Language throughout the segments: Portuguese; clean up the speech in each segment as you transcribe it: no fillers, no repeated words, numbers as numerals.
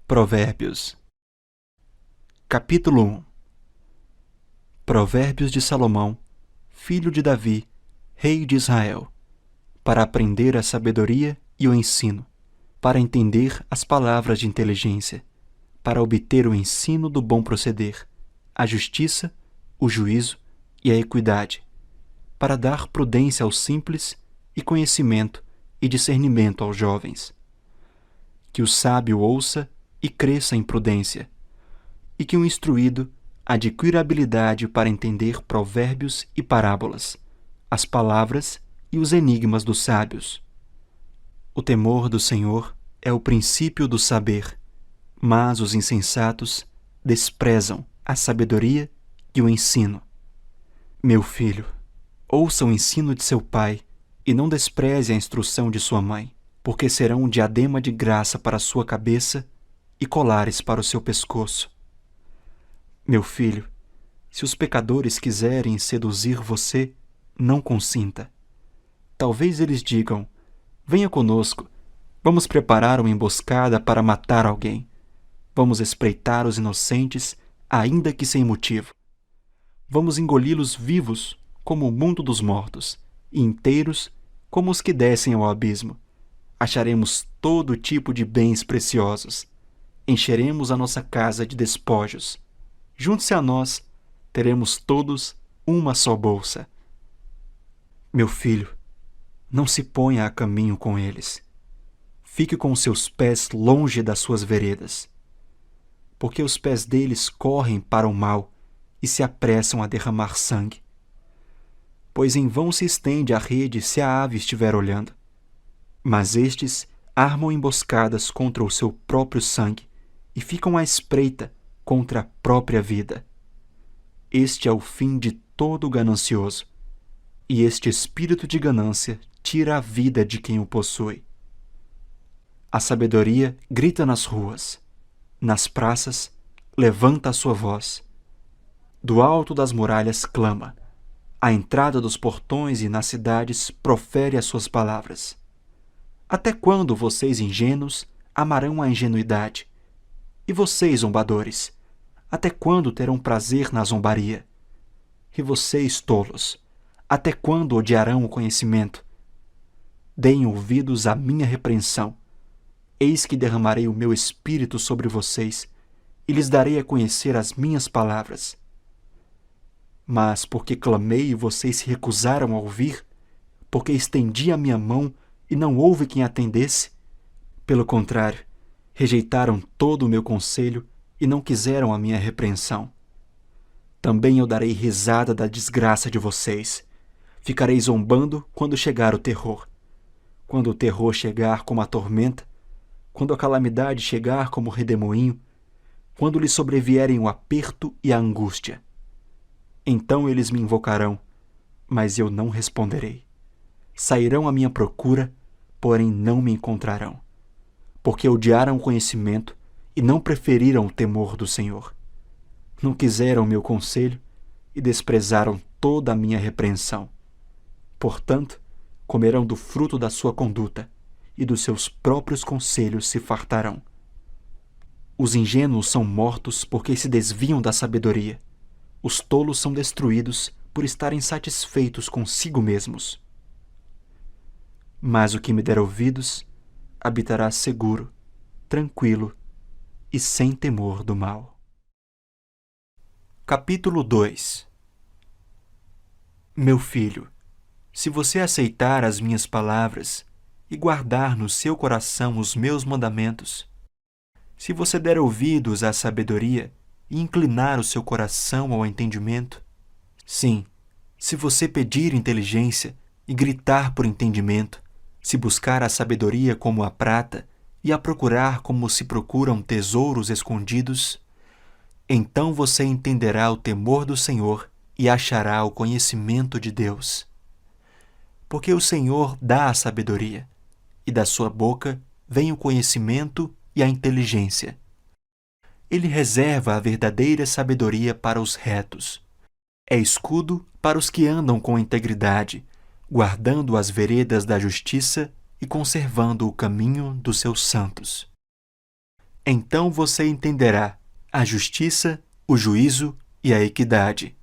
Provérbios. Capítulo 1. Provérbios de Salomão, filho de Davi, rei de Israel, para aprender a sabedoria e o ensino, para entender as palavras de inteligência, para obter o ensino do bom proceder, a justiça, o juízo e a equidade, para dar prudência aos simples e conhecimento e discernimento aos jovens. Que o sábio ouça e cresça em prudência, e que o instruído adquira habilidade para entender provérbios e parábolas, as palavras e os enigmas dos sábios. O temor do Senhor é o princípio do saber, mas os insensatos desprezam a sabedoria e o ensino. Meu filho, ouça o ensino de seu pai e não despreze a instrução de sua mãe, porque serão um diadema de graça para a sua cabeça e colares para o seu pescoço. Meu filho, se os pecadores quiserem seduzir você, não consinta. Talvez eles digam: venha conosco, vamos preparar uma emboscada para matar alguém. Vamos espreitar os inocentes, ainda que sem motivo. Vamos engoli-los vivos, como o mundo dos mortos, e inteiros, como os que descem ao abismo. Acharemos todo tipo de bens preciosos. Encheremos a nossa casa de despojos. Junte-se a nós, teremos todos uma só bolsa. Meu filho, não se ponha a caminho com eles. Fique com seus pés longe das suas veredas, porque os pés deles correm para o mal e se apressam a derramar sangue. Pois em vão se estende a rede se a ave estiver olhando. Mas estes armam emboscadas contra o seu próprio sangue e ficam à espreita contra a própria vida. Este é o fim de todo ganancioso, e este espírito de ganância tira a vida de quem o possui. A sabedoria grita nas ruas, nas praças levanta a sua voz. Do alto das muralhas clama, à entrada dos portões e nas cidades profere as suas palavras. Até quando vocês ingênuos amarão a ingenuidade? E vocês, zombadores, até quando terão prazer na zombaria? E vocês, tolos, até quando odiarão o conhecimento? Deem ouvidos à minha repreensão. Eis que derramarei o meu espírito sobre vocês e lhes darei a conhecer as minhas palavras. Mas porque clamei e vocês se recusaram a ouvir, porque estendi a minha mão e não houve quem atendesse, pelo contrário, rejeitaram todo o meu conselho e não quiseram a minha repreensão. Também eu darei risada da desgraça de vocês. Ficarei zombando quando chegar o terror. Quando o terror chegar como a tormenta, quando a calamidade chegar como o redemoinho, quando lhes sobrevierem o aperto e a angústia. Então eles me invocarão, mas eu não responderei. Sairão à minha procura, porém não me encontrarão, porque odiaram o conhecimento e não preferiram o temor do Senhor. Não quiseram o meu conselho e desprezaram toda a minha repreensão. Portanto, comerão do fruto da sua conduta e dos seus próprios conselhos se fartarão. Os ingênuos são mortos porque se desviam da sabedoria. Os tolos são destruídos por estarem satisfeitos consigo mesmos. Mas o que me der ouvidos habitará seguro, tranquilo e sem temor do mal. Capítulo 2. Meu filho, se você aceitar as minhas palavras e guardar no seu coração os meus mandamentos, se você der ouvidos à sabedoria e inclinar o seu coração ao entendimento, sim, se você pedir inteligência e gritar por entendimento, se buscar a sabedoria como a prata e a procurar como se procuram tesouros escondidos, então você entenderá o temor do Senhor e achará o conhecimento de Deus. Porque o Senhor dá a sabedoria, e da sua boca vem o conhecimento e a inteligência. Ele reserva a verdadeira sabedoria para os retos. É escudo para os que andam com integridade, guardando as veredas da justiça e conservando o caminho dos seus santos. Então você entenderá a justiça, o juízo e a equidade,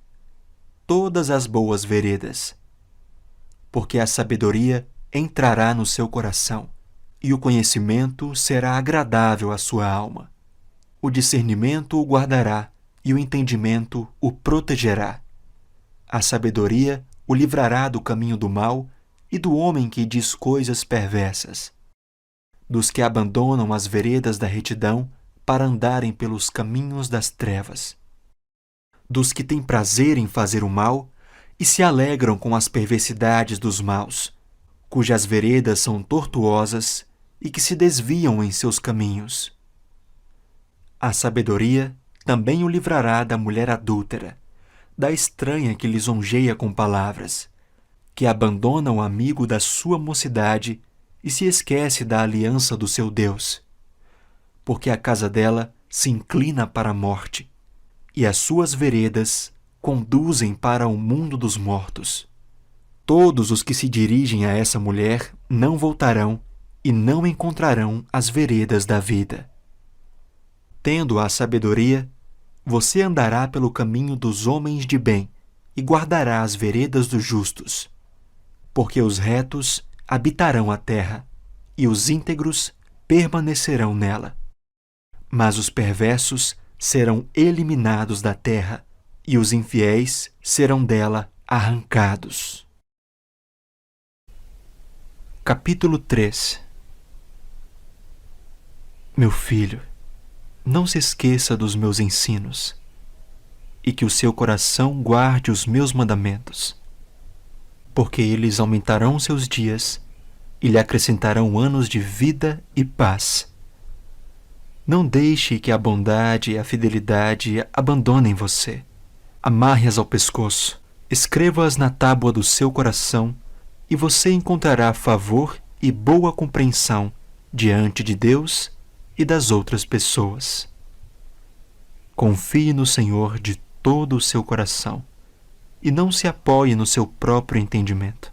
todas as boas veredas. Porque a sabedoria entrará no seu coração, e o conhecimento será agradável à sua alma. O discernimento o guardará, e o entendimento o protegerá. A sabedoria o livrará do caminho do mal e do homem que diz coisas perversas, dos que abandonam as veredas da retidão para andarem pelos caminhos das trevas, dos que têm prazer em fazer o mal e se alegram com as perversidades dos maus, cujas veredas são tortuosas e que se desviam em seus caminhos. A sabedoria também o livrará da mulher adúltera, da estranha que lisonjeia com palavras, que abandona o amigo da sua mocidade e se esquece da aliança do seu Deus, porque a casa dela se inclina para a morte, e as suas veredas conduzem para o mundo dos mortos. Todos os que se dirigem a essa mulher não voltarão e não encontrarão as veredas da vida. Tendo a sabedoria, você andará pelo caminho dos homens de bem e guardará as veredas dos justos, porque os retos habitarão a terra e os íntegros permanecerão nela. Mas os perversos serão eliminados da terra e os infiéis serão dela arrancados. Capítulo 3. Meu filho, não se esqueça dos meus ensinos, e que o seu coração guarde os meus mandamentos, porque eles aumentarão seus dias e lhe acrescentarão anos de vida e paz. Não deixe que a bondade e a fidelidade abandonem você. Amarre-as ao pescoço, escreva-as na tábua do seu coração, e você encontrará favor e boa compreensão diante de Deus e das outras pessoas. Confie no Senhor de todo o seu coração e não se apoie no seu próprio entendimento.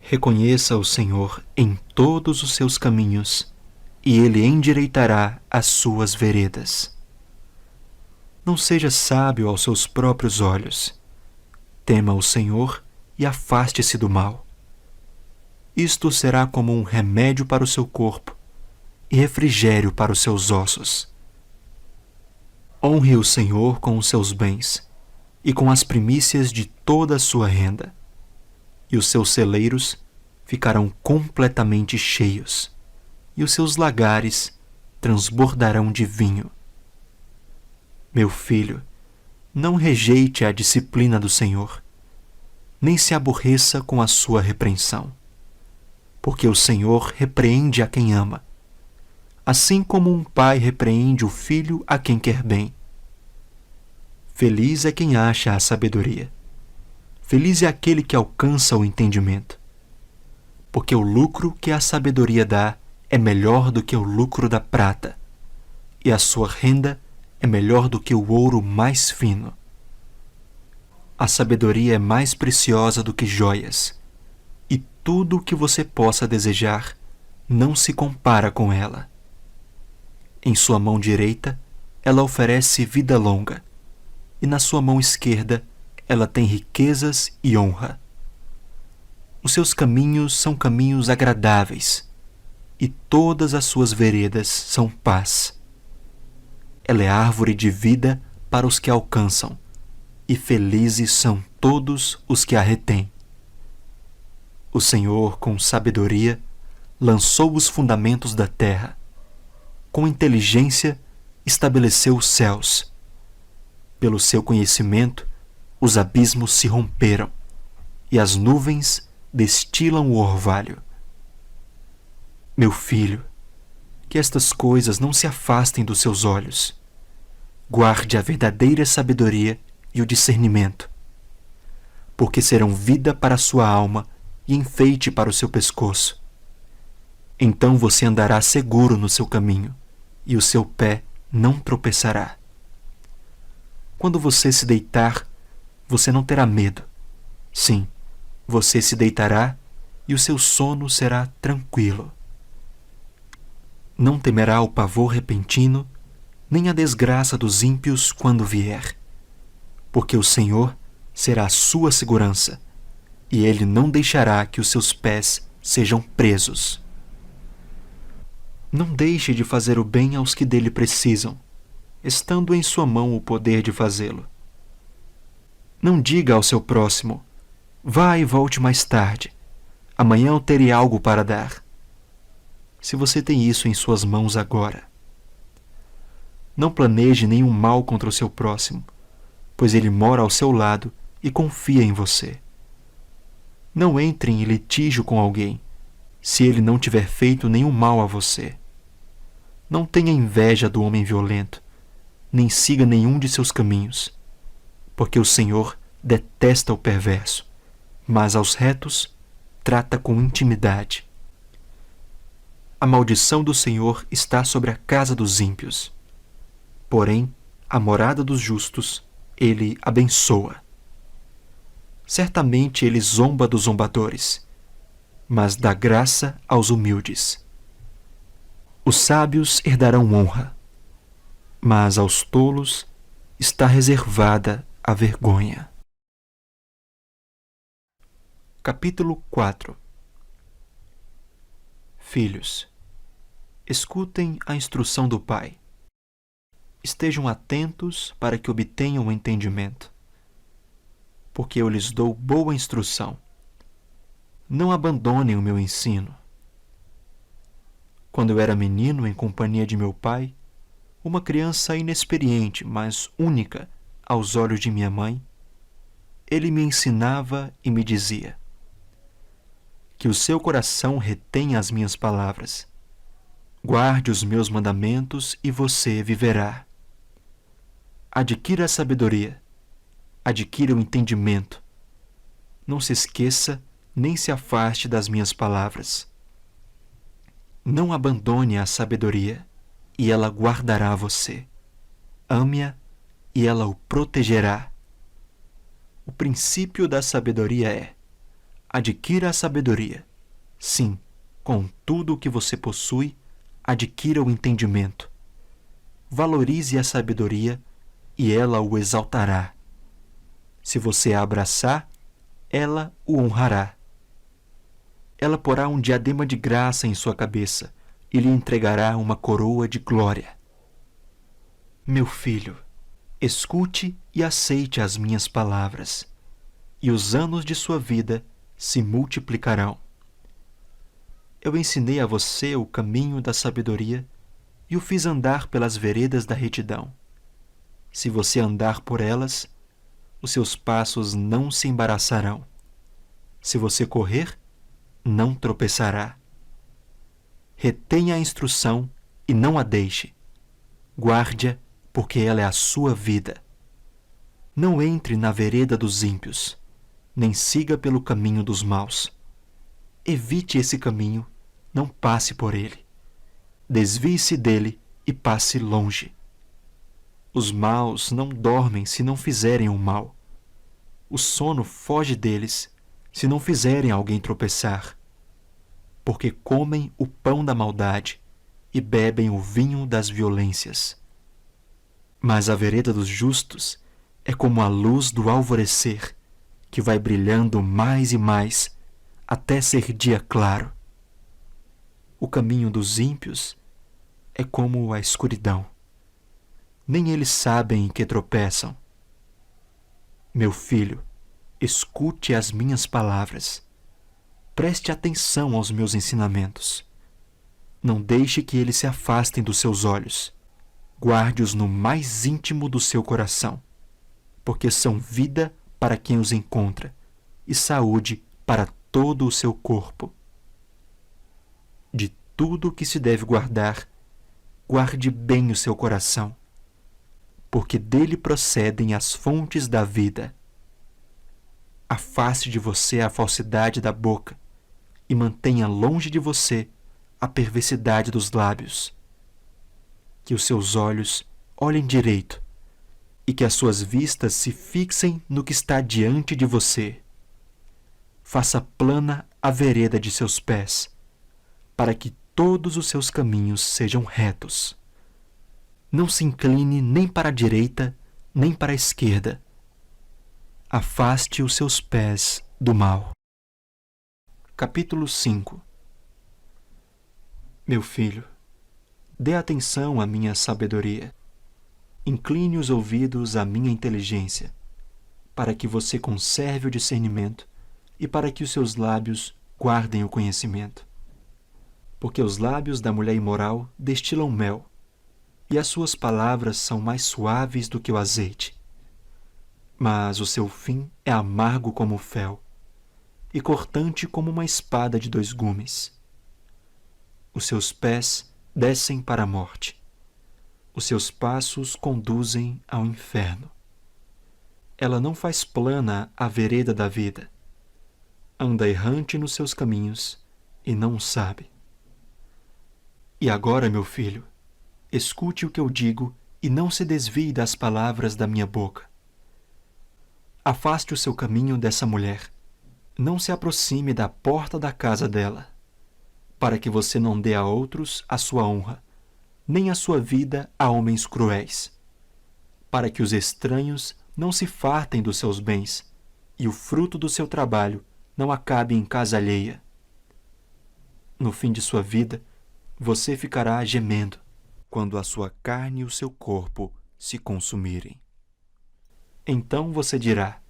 Reconheça o Senhor em todos os seus caminhos e Ele endireitará as suas veredas. Não seja sábio aos seus próprios olhos. Tema o Senhor e afaste-se do mal. Isto será como um remédio para o seu corpo e refrigério para os seus ossos. Honre o Senhor com os seus bens e com as primícias de toda a sua renda, e os seus celeiros ficarão completamente cheios, e os seus lagares transbordarão de vinho. Meu filho, não rejeite a disciplina do Senhor, nem se aborreça com a sua repreensão, porque o Senhor repreende a quem ama, assim como um pai repreende o filho a quem quer bem. Feliz é quem acha a sabedoria. Feliz é aquele que alcança o entendimento. Porque o lucro que a sabedoria dá é melhor do que o lucro da prata, e a sua renda é melhor do que o ouro mais fino. A sabedoria é mais preciosa do que joias, e tudo o que você possa desejar não se compara com ela. Em sua mão direita, ela oferece vida longa, e na sua mão esquerda, ela tem riquezas e honra. Os seus caminhos são caminhos agradáveis, e todas as suas veredas são paz. Ela é árvore de vida para os que a alcançam, e felizes são todos os que a retêm. O Senhor, com sabedoria, lançou os fundamentos da terra. Com inteligência, estabeleceu os céus. Pelo seu conhecimento, os abismos se romperam, e as nuvens destilam o orvalho. Meu filho, que estas coisas não se afastem dos seus olhos. Guarde a verdadeira sabedoria e o discernimento, porque serão vida para a sua alma e enfeite para o seu pescoço. Então você andará seguro no seu caminho, e o seu pé não tropeçará. Quando você se deitar, você não terá medo. Sim, você se deitará e o seu sono será tranquilo. Não temerá o pavor repentino, nem a desgraça dos ímpios quando vier. Porque o Senhor será a sua segurança, e Ele não deixará que os seus pés sejam presos. Não deixe de fazer o bem aos que dele precisam, estando em sua mão o poder de fazê-lo. Não diga ao seu próximo: vá e volte mais tarde, amanhã eu terei algo para dar. Se você tem isso em suas mãos agora. Não planeje nenhum mal contra o seu próximo, pois ele mora ao seu lado e confia em você. Não entre em litígio com alguém, se ele não tiver feito nenhum mal a você. Não tenha inveja do homem violento, nem siga nenhum de seus caminhos, porque o Senhor detesta o perverso, mas aos retos trata com intimidade. A maldição do Senhor está sobre a casa dos ímpios, porém a morada dos justos ele abençoa. Certamente ele zomba dos zombadores, mas dá graça aos humildes. Os sábios herdarão honra, mas aos tolos está reservada a vergonha. Capítulo 4. Filhos, escutem a instrução do Pai. Estejam atentos para que obtenham o entendimento, porque eu lhes dou boa instrução. Não abandonem o meu ensino. Quando eu era menino em companhia de meu pai, uma criança inexperiente, mas única aos olhos de minha mãe, ele me ensinava e me dizia: que o seu coração retenha as minhas palavras. Guarde os meus mandamentos e você viverá. Adquira a sabedoria, adquira o entendimento. Não se esqueça nem se afaste das minhas palavras. Não abandone a sabedoria, e ela guardará você. Ame-a, e ela o protegerá. O princípio da sabedoria é: adquira a sabedoria. Sim, com tudo o que você possui, adquira o entendimento. Valorize a sabedoria, e ela o exaltará. Se você a abraçar, ela o honrará. Ela porá um diadema de graça em sua cabeça e lhe entregará uma coroa de glória. Meu filho, escute e aceite as minhas palavras, e os anos de sua vida se multiplicarão. Eu ensinei a você o caminho da sabedoria e o fiz andar pelas veredas da retidão. Se você andar por elas, os seus passos não se embaraçarão. Se você correr, não tropeçará. Retenha a instrução e não a deixe. Guarde-a, porque ela é a sua vida. Não entre na vereda dos ímpios, nem siga pelo caminho dos maus. Evite esse caminho, não passe por ele. Desvie-se dele e passe longe. Os maus não dormem se não fizerem o mal. O sono foge deles se não fizerem alguém tropeçar. Porque comem o pão da maldade e bebem o vinho das violências. Mas a vereda dos justos é como a luz do alvorecer, que vai brilhando mais e mais, até ser dia claro. O caminho dos ímpios é como a escuridão. Nem eles sabem em que tropeçam. Meu filho, escute as minhas palavras. Preste atenção aos meus ensinamentos. Não deixe que eles se afastem dos seus olhos. Guarde-os no mais íntimo do seu coração, porque são vida para quem os encontra e saúde para todo o seu corpo. De tudo o que se deve guardar, guarde bem o seu coração, porque dele procedem as fontes da vida. Afaste de você a falsidade da boca e mantenha longe de você a perversidade dos lábios. Que os seus olhos olhem direito e que as suas vistas se fixem no que está diante de você. Faça plana a vereda de seus pés, para que todos os seus caminhos sejam retos. Não se incline nem para a direita, nem para a esquerda. Afaste os seus pés do mal. Capítulo 5. Meu filho, dê atenção à minha sabedoria. Incline os ouvidos à minha inteligência, para que você conserve o discernimento e para que os seus lábios guardem o conhecimento. Porque os lábios da mulher imoral destilam mel, e as suas palavras são mais suaves do que o azeite. Mas o seu fim é amargo como o fel, e cortante como uma espada de 2 gumes. Os seus pés descem para a morte. Os seus passos conduzem ao inferno. Ela não faz plana a vereda da vida. Anda errante nos seus caminhos e não sabe. E agora, meu filho, escute o que eu digo e não se desvie das palavras da minha boca. Afaste o seu caminho dessa mulher. Não se aproxime da porta da casa dela, para que você não dê a outros a sua honra, nem a sua vida a homens cruéis, para que os estranhos não se fartem dos seus bens, e o fruto do seu trabalho não acabe em casa alheia. No fim de sua vida, você ficará gemendo, quando a sua carne e o seu corpo se consumirem. Então você dirá: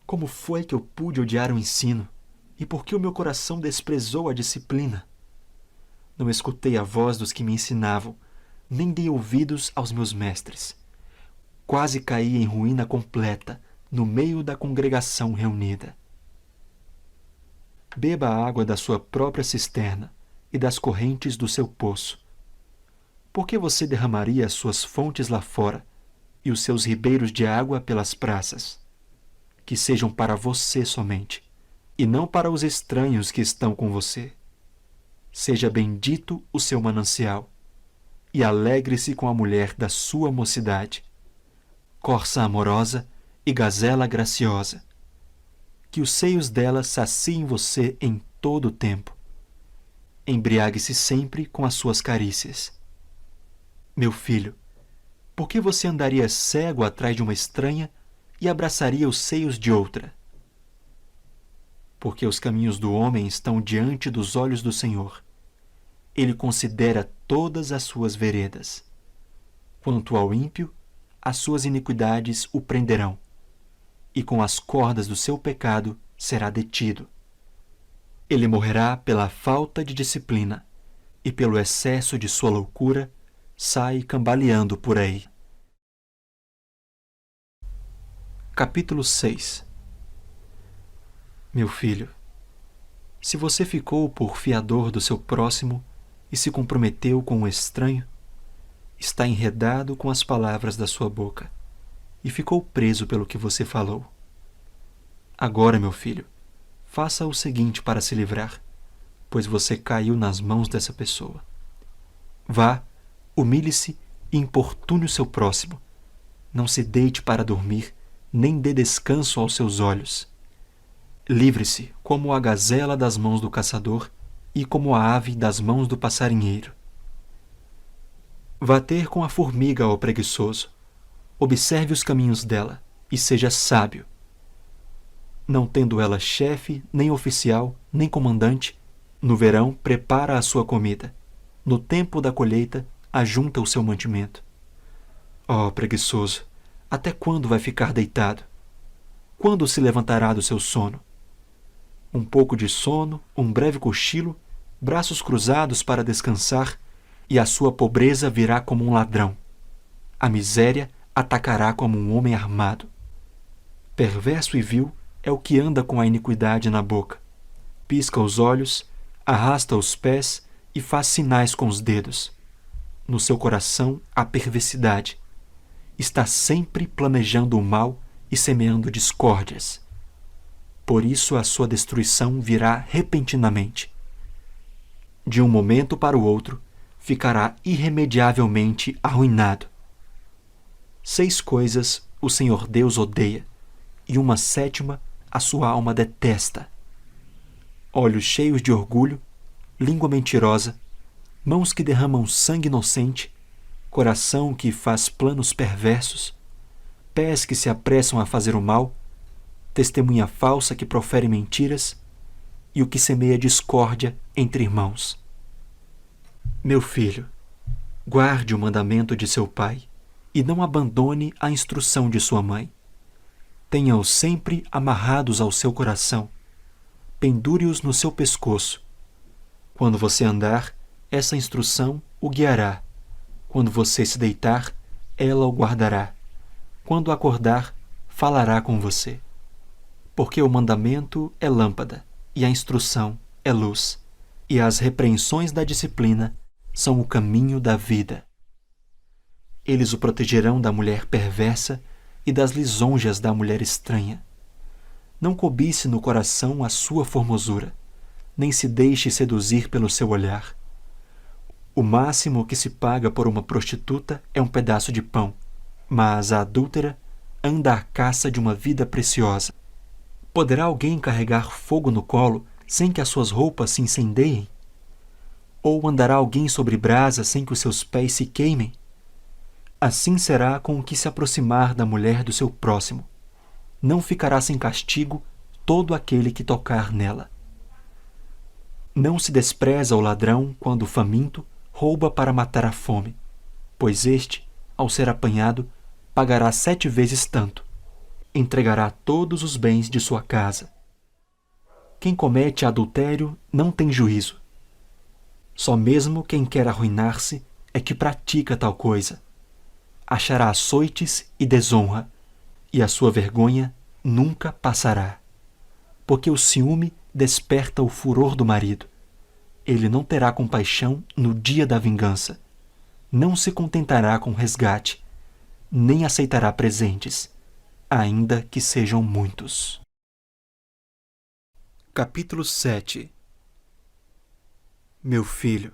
como foi que eu pude odiar o ensino? E por que o meu coração desprezou a disciplina? Não escutei a voz dos que me ensinavam, nem dei ouvidos aos meus mestres. Quase caí em ruína completa, no meio da congregação reunida. Beba a água da sua própria cisterna e das correntes do seu poço. Por que você derramaria as suas fontes lá fora e os seus ribeiros de água pelas praças? Que sejam para você somente, e não para os estranhos que estão com você. Seja bendito o seu manancial, e alegre-se com a mulher da sua mocidade, corça amorosa e gazela graciosa. Que os seios dela saciem você em todo o tempo. Embriague-se sempre com as suas carícias. Meu filho, por que você andaria cego atrás de uma estranha e abraçaria os seios de outra? Porque os caminhos do homem estão diante dos olhos do Senhor. Ele considera todas as suas veredas. Quanto ao ímpio, as suas iniquidades o prenderão, e com as cordas do seu pecado será detido. Ele morrerá pela falta de disciplina, e pelo excesso de sua loucura sai cambaleando por aí. Capítulo 6. Meu filho, se você ficou por fiador do seu próximo e se comprometeu com um estranho, está enredado com as palavras da sua boca e ficou preso pelo que você falou. Agora, meu filho, faça o seguinte para se livrar, pois você caiu nas mãos dessa pessoa. Vá, humilhe-se e importune o seu próximo. Não se deite para dormir, nem dê descanso aos seus olhos. Livre-se como a gazela das mãos do caçador e como a ave das mãos do passarinheiro. Vá ter com a formiga, ó preguiçoso. Observe os caminhos dela e seja sábio. Não tendo ela chefe, nem oficial, nem comandante, no verão prepara a sua comida. No tempo da colheita, ajunta o seu mantimento. Ó preguiçoso, até quando vai ficar deitado? Quando se levantará do seu sono? Um pouco de sono, um breve cochilo, braços cruzados para descansar, e a sua pobreza virá como um ladrão. A miséria atacará como um homem armado. Perverso e vil é o que anda com a iniquidade na boca. Pisca os olhos, arrasta os pés e faz sinais com os dedos. No seu coração há perversidade. Está sempre planejando o mal e semeando discórdias. Por isso a sua destruição virá repentinamente. De um momento para o outro, ficará irremediavelmente arruinado. 6 coisas o Senhor Deus odeia, e uma 7ª a sua alma detesta: olhos cheios de orgulho, língua mentirosa, Mãos que derramam sangue inocente, coração que faz planos perversos, pés que se apressam a fazer o mal, testemunha falsa que profere mentiras e o que semeia discórdia entre irmãos. Meu filho, guarde o mandamento de seu pai e não abandone a instrução de sua mãe. Tenha-os sempre amarrados ao seu coração. Pendure-os no seu pescoço. Quando você andar, essa instrução o guiará. Quando você se deitar, ela o guardará. Quando acordar, falará com você. Porque o mandamento é lâmpada, e a instrução é luz, e as repreensões da disciplina são o caminho da vida. Eles o protegerão da mulher perversa e das lisonjas da mulher estranha. Não cobice no coração a sua formosura, nem se deixe seduzir pelo seu olhar. O máximo que se paga por uma prostituta é um pedaço de pão, mas a adúltera anda à caça de uma vida preciosa. Poderá alguém carregar fogo no colo sem que as suas roupas se incendeiem? Ou andará alguém sobre brasa sem que os seus pés se queimem? Assim será com o que se aproximar da mulher do seu próximo. Não ficará sem castigo todo aquele que tocar nela. Não se despreza o ladrão quando faminto rouba para matar a fome, pois este, ao ser apanhado, pagará 7 vezes tanto. Entregará todos os bens de sua casa. Quem comete adultério não tem juízo. Só mesmo quem quer arruinar-se é que pratica tal coisa. Achará açoites e desonra, e a sua vergonha nunca passará. Porque o ciúme desperta o furor do marido. Ele não terá compaixão no dia da vingança. Não se contentará com resgate, nem aceitará presentes, ainda que sejam muitos. Capítulo 7. Meu filho,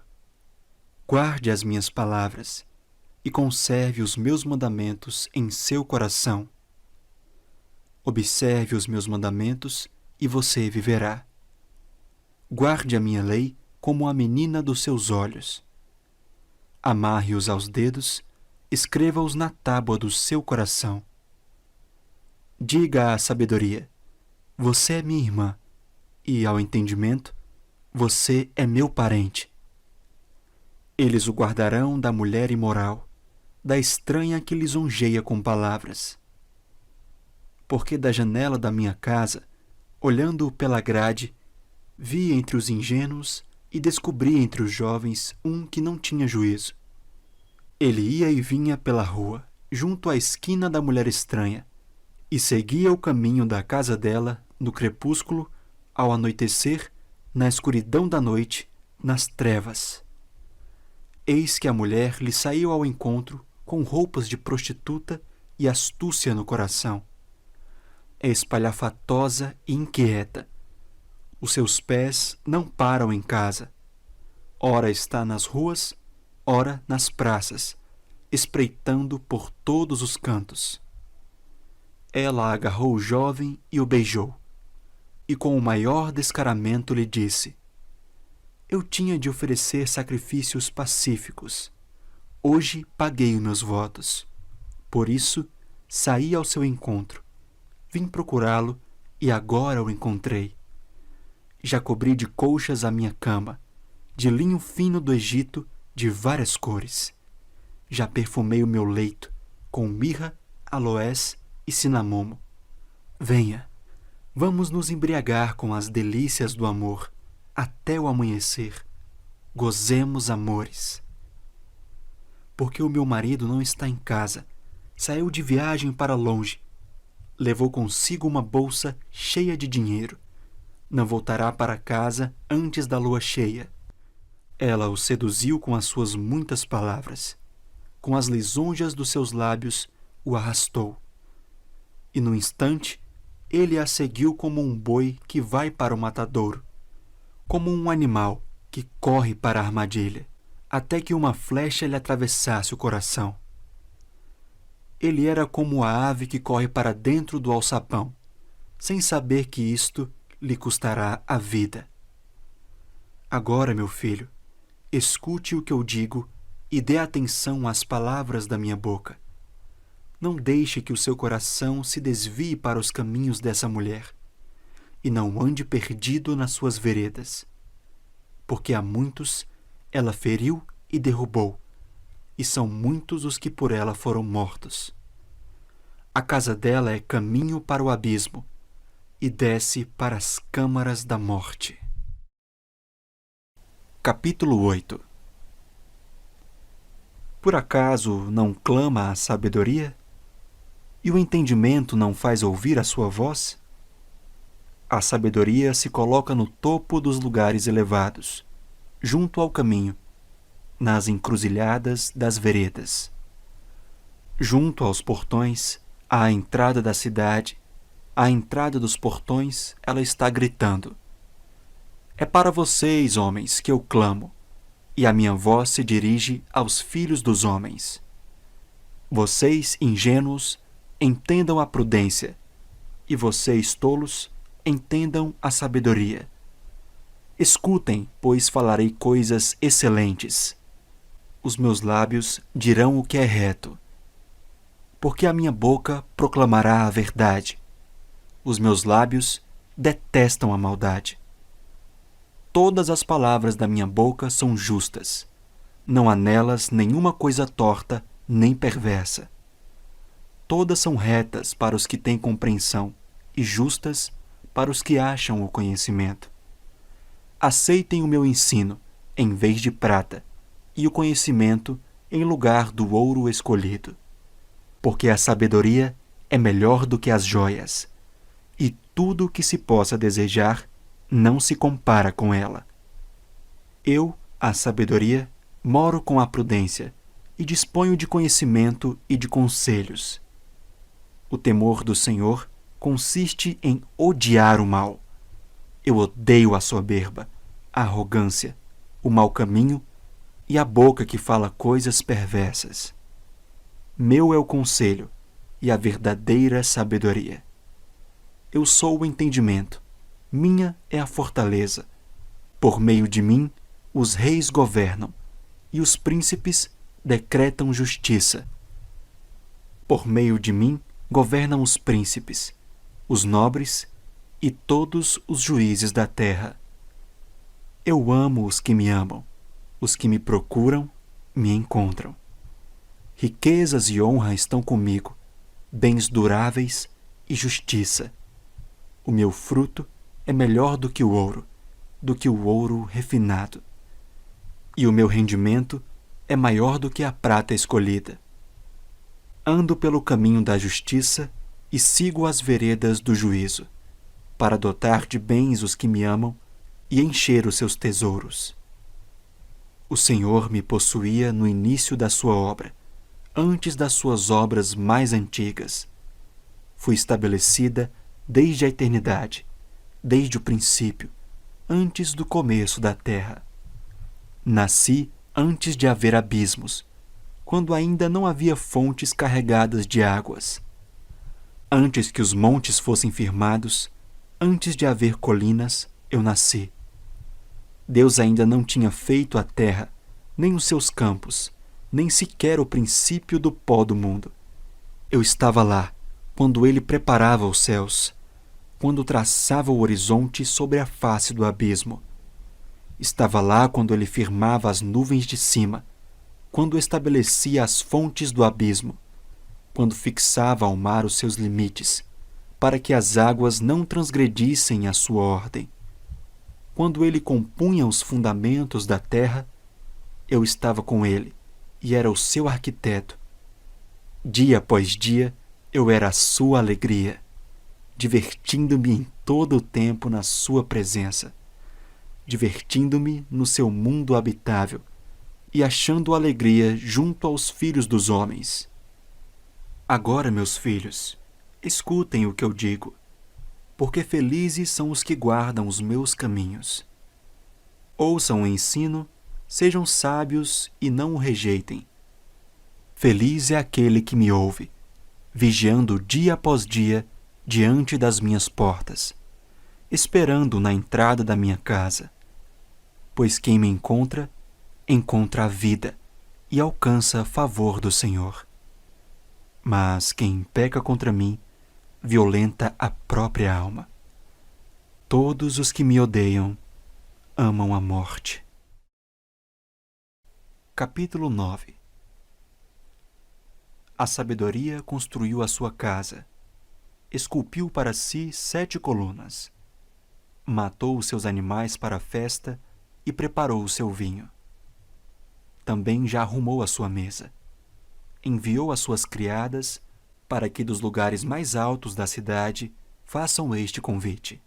guarde as minhas palavras e conserve os meus mandamentos em seu coração. Observe os meus mandamentos e você viverá. Guarde a minha lei como a menina dos seus olhos. Amarre-os aos dedos, escreva-os na tábua do seu coração. Diga à sabedoria: você é minha irmã, e ao entendimento: você é meu parente. Eles o guardarão da mulher imoral, da estranha que lisonjeia com palavras. Porque da janela da minha casa, olhando pela grade, vi entre os ingênuos e descobri entre os jovens um que não tinha juízo. Ele ia e vinha pela rua, junto à esquina da mulher estranha, e seguia o caminho da casa dela, no crepúsculo, ao anoitecer, na escuridão da noite, nas trevas. Eis que a mulher lhe saiu ao encontro com roupas de prostituta e astúcia no coração. É espalhafatosa e inquieta. Os seus pés não param em casa. Ora está nas ruas, ora nas praças, espreitando por todos os cantos. Ela agarrou o jovem e o beijou, e com o maior descaramento lhe disse: eu tinha de oferecer sacrifícios pacíficos. Hoje paguei os meus votos. Por isso, saí ao seu encontro. Vim procurá-lo e agora o encontrei. Já cobri de colchas a minha cama, de linho fino do Egito, de várias cores. Já perfumei o meu leito, com mirra, aloés e cinamomo. Venha, vamos nos embriagar com as delícias do amor, até o amanhecer. Gozemos amores. Porque o meu marido não está em casa, saiu de viagem para longe. Levou consigo uma bolsa cheia de dinheiro. Não voltará para casa antes da lua cheia. Ela o seduziu com as suas muitas palavras. Com as lisonjas dos seus lábios, o arrastou. E no instante, ele a seguiu como um boi que vai para o matadouro, como um animal que corre para a armadilha, até que uma flecha lhe atravessasse o coração. Ele era como a ave que corre para dentro do alçapão, sem saber que isto lhe custará a vida. Agora, meu filho, Escute o que eu digo e dê atenção às palavras da minha boca. Não deixe que o seu coração se desvie para os caminhos dessa mulher, e não ande perdido nas suas veredas. Porque a muitos ela feriu e derrubou, e são muitos os que por ela foram mortos. A casa dela é caminho para o abismo, e desce para as câmaras da morte. Capítulo 8. Por acaso não clama a sabedoria? E o entendimento não faz ouvir a sua voz? A sabedoria se coloca no topo dos lugares elevados, junto ao caminho, nas encruzilhadas das veredas. Junto aos portões, à entrada da cidade, à entrada dos portões, ela está gritando: é para vocês, homens, que eu clamo, e a minha voz se dirige aos filhos dos homens. Vocês, ingênuos, entendam a prudência, e vocês, tolos, entendam a sabedoria. Escutem, pois falarei coisas excelentes. Os meus lábios dirão o que é reto, porque a minha boca proclamará a verdade. Os meus lábios detestam a maldade. Todas as palavras da minha boca são justas. Não há nelas nenhuma coisa torta nem perversa. Todas são retas para os que têm compreensão e justas para os que acham o conhecimento. Aceitem o meu ensino em vez de prata e o conhecimento em lugar do ouro escolhido. Porque a sabedoria é melhor do que as joias, e tudo o que se possa desejar não se compara com ela. Eu, a sabedoria, moro com a prudência e disponho de conhecimento e de conselhos. O temor do Senhor consiste em odiar o mal. Eu odeio a soberba, a arrogância, o mau caminho e a boca que fala coisas perversas. Meu é o conselho e a verdadeira sabedoria. Eu sou o entendimento, minha é a fortaleza. Por meio de mim, os reis governam, e os príncipes decretam justiça. Por meio de mim, governam os príncipes, os nobres e todos os juízes da terra. Eu amo os que me amam, os que me procuram, me encontram. Riquezas e honra estão comigo, bens duráveis e justiça. O meu fruto é melhor do que o ouro refinado. E o meu rendimento é maior do que a prata escolhida. Ando pelo caminho da justiça e sigo as veredas do juízo, para dotar de bens os que me amam e encher os seus tesouros. O Senhor me possuía no início da sua obra, antes das suas obras mais antigas. Fui estabelecida desde a eternidade, desde o princípio, antes do começo da terra. Nasci antes de haver abismos, quando ainda não havia fontes carregadas de águas. Antes que os montes fossem firmados, antes de haver colinas, eu nasci. Deus ainda não tinha feito a terra, nem os seus campos, nem sequer o princípio do pó do mundo. Eu estava lá, quando ele preparava os céus, quando traçava o horizonte sobre a face do abismo. Estava lá quando ele firmava as nuvens de cima, quando estabelecia as fontes do abismo, quando fixava ao mar os seus limites, para que as águas não transgredissem a sua ordem. Quando ele compunha os fundamentos da terra, eu estava com ele e era o seu arquiteto. Dia após dia, eu era a sua alegria, divertindo-me em todo o tempo na sua presença, divertindo-me no seu mundo habitável e achando alegria junto aos filhos dos homens. Agora, meus filhos, escutem o que eu digo, porque felizes são os que guardam os meus caminhos. Ouçam o ensino, sejam sábios e não o rejeitem. Feliz é aquele que me ouve, vigiando dia após dia diante das minhas portas, esperando na entrada da minha casa. Pois quem me encontra, encontra a vida e alcança favor do Senhor. Mas quem peca contra mim, violenta a própria alma. Todos os que me odeiam amam a morte. Capítulo 9. A sabedoria construiu a sua casa, esculpiu para si 7 colunas, matou os seus animais para a festa e preparou o seu vinho. Também já arrumou a sua mesa, enviou as suas criadas para que dos lugares mais altos da cidade façam este convite.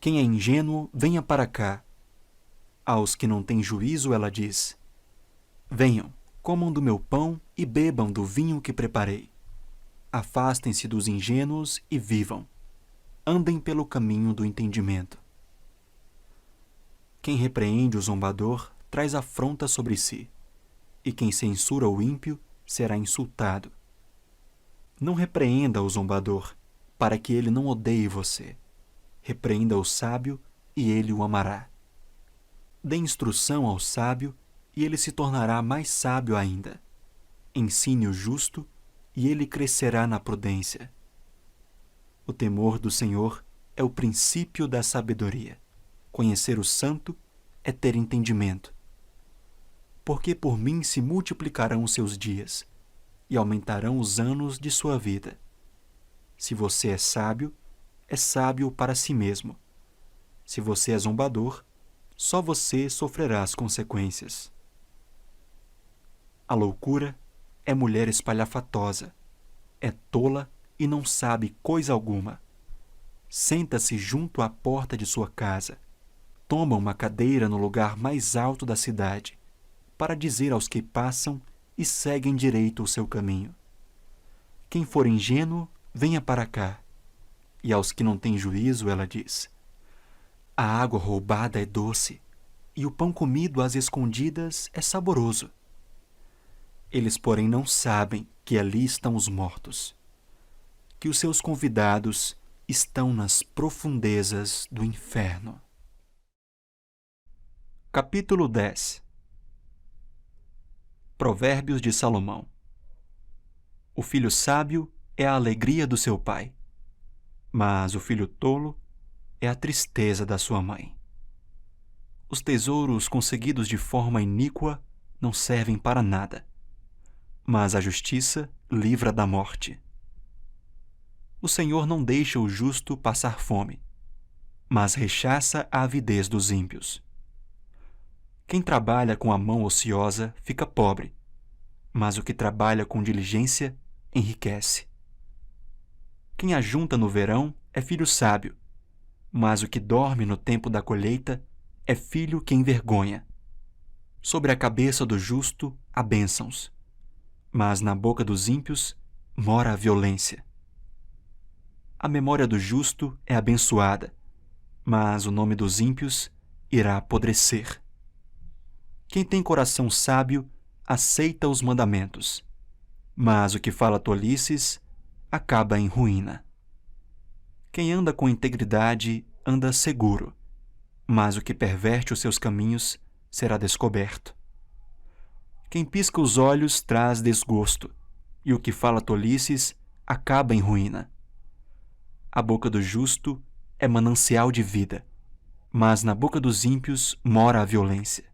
Quem é ingênuo, venha para cá. Aos que não têm juízo, ela diz: venham, comam do meu pão e bebam do vinho que preparei. Afastem-se dos ingênuos e vivam. Andem pelo caminho do entendimento. Quem repreende o zombador traz afronta sobre si, e quem censura o ímpio será insultado. Não repreenda o zombador, para que ele não odeie você. Repreenda o sábio, e ele o amará. Dê instrução ao sábio, e ele se tornará mais sábio ainda. Ensine o justo, e ele crescerá na prudência. O temor do Senhor é o princípio da sabedoria. Conhecer o santo é ter entendimento. Porque por mim se multiplicarão os seus dias, e aumentarão os anos de sua vida. Se você é sábio para si mesmo. Se você é zombador, só você sofrerá as consequências. A loucura é mulher espalhafatosa, é tola e não sabe coisa alguma. Senta-se junto à porta de sua casa, toma uma cadeira no lugar mais alto da cidade, para dizer aos que passam e seguem direito o seu caminho: quem for ingênuo, venha para cá. E aos que não têm juízo, ela diz: a água roubada é doce, e o pão comido às escondidas é saboroso. Eles, porém, não sabem que ali estão os mortos, que os seus convidados estão nas profundezas do inferno. Capítulo 10. Provérbios de Salomão. O filho sábio é a alegria do seu pai, mas o filho tolo é a tristeza da sua mãe. Os tesouros conseguidos de forma iníqua não servem para nada, mas a justiça livra da morte. O Senhor não deixa o justo passar fome, mas rechaça a avidez dos ímpios. Quem trabalha com a mão ociosa fica pobre, mas o que trabalha com diligência enriquece. Quem ajunta no verão é filho sábio, mas o que dorme no tempo da colheita é filho que envergonha. Sobre a cabeça do justo há bênçãos, mas na boca dos ímpios mora a violência. A memória do justo é abençoada, mas o nome dos ímpios irá apodrecer. Quem tem coração sábio aceita os mandamentos, mas o que fala tolices acaba em ruína. Quem anda com integridade anda seguro, mas o que perverte os seus caminhos será descoberto. Quem pisca os olhos traz desgosto, e o que fala tolices acaba em ruína. A boca do justo é manancial de vida, mas na boca dos ímpios mora a violência.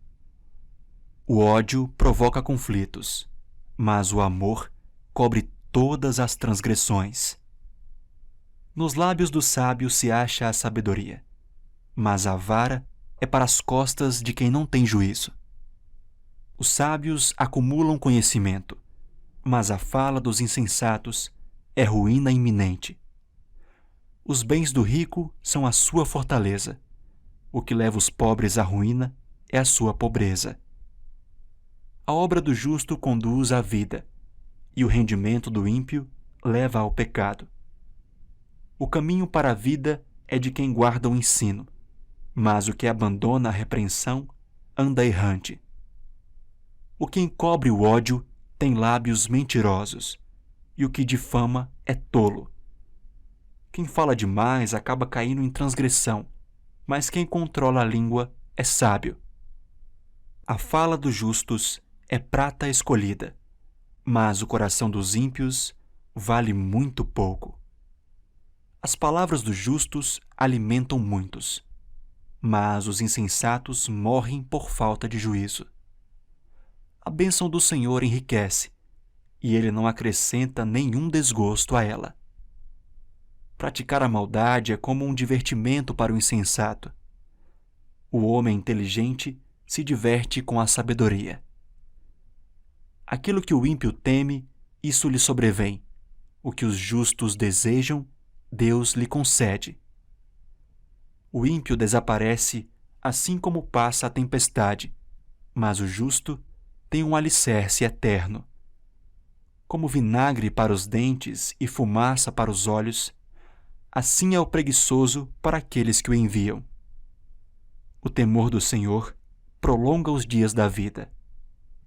O ódio provoca conflitos, mas o amor cobre todas as transgressões. Nos lábios do sábio se acha a sabedoria, mas a vara é para as costas de quem não tem juízo. Os sábios acumulam conhecimento, mas a fala dos insensatos é ruína iminente. Os bens do rico são a sua fortaleza. O que leva os pobres à ruína é a sua pobreza. A obra do justo conduz à vida, e o rendimento do ímpio leva ao pecado. O caminho para a vida é de quem guarda o ensino, mas o que abandona a repreensão anda errante. O que encobre o ódio tem lábios mentirosos, e o que difama é tolo. Quem fala demais acaba caindo em transgressão, mas quem controla a língua é sábio. A fala dos justos é prata escolhida, mas o coração dos ímpios vale muito pouco. As palavras dos justos alimentam muitos, mas os insensatos morrem por falta de juízo. A bênção do Senhor enriquece, e ele não acrescenta nenhum desgosto a ela. Praticar a maldade é como um divertimento para o insensato. O homem inteligente se diverte com a sabedoria. Aquilo que o ímpio teme, isso lhe sobrevém. O que os justos desejam, Deus lhe concede. O ímpio desaparece assim como passa a tempestade, mas o justo tem um alicerce eterno. Como vinagre para os dentes e fumaça para os olhos, assim é o preguiçoso para aqueles que o enviam. O temor do Senhor prolonga os dias da vida,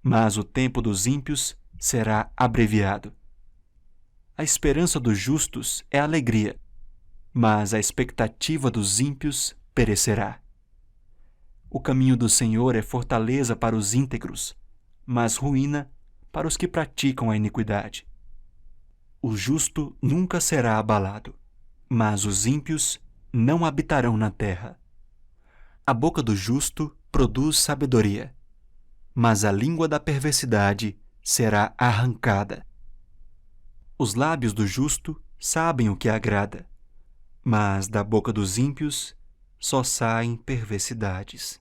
mas o tempo dos ímpios será abreviado. A esperança dos justos é alegria, mas a expectativa dos ímpios perecerá. O caminho do Senhor é fortaleza para os íntegros, mas ruína para os que praticam a iniquidade. O justo nunca será abalado, mas os ímpios não habitarão na terra. A boca do justo produz sabedoria, mas a língua da perversidade será arrancada. Os lábios do justo sabem o que agrada, mas da boca dos ímpios só saem perversidades.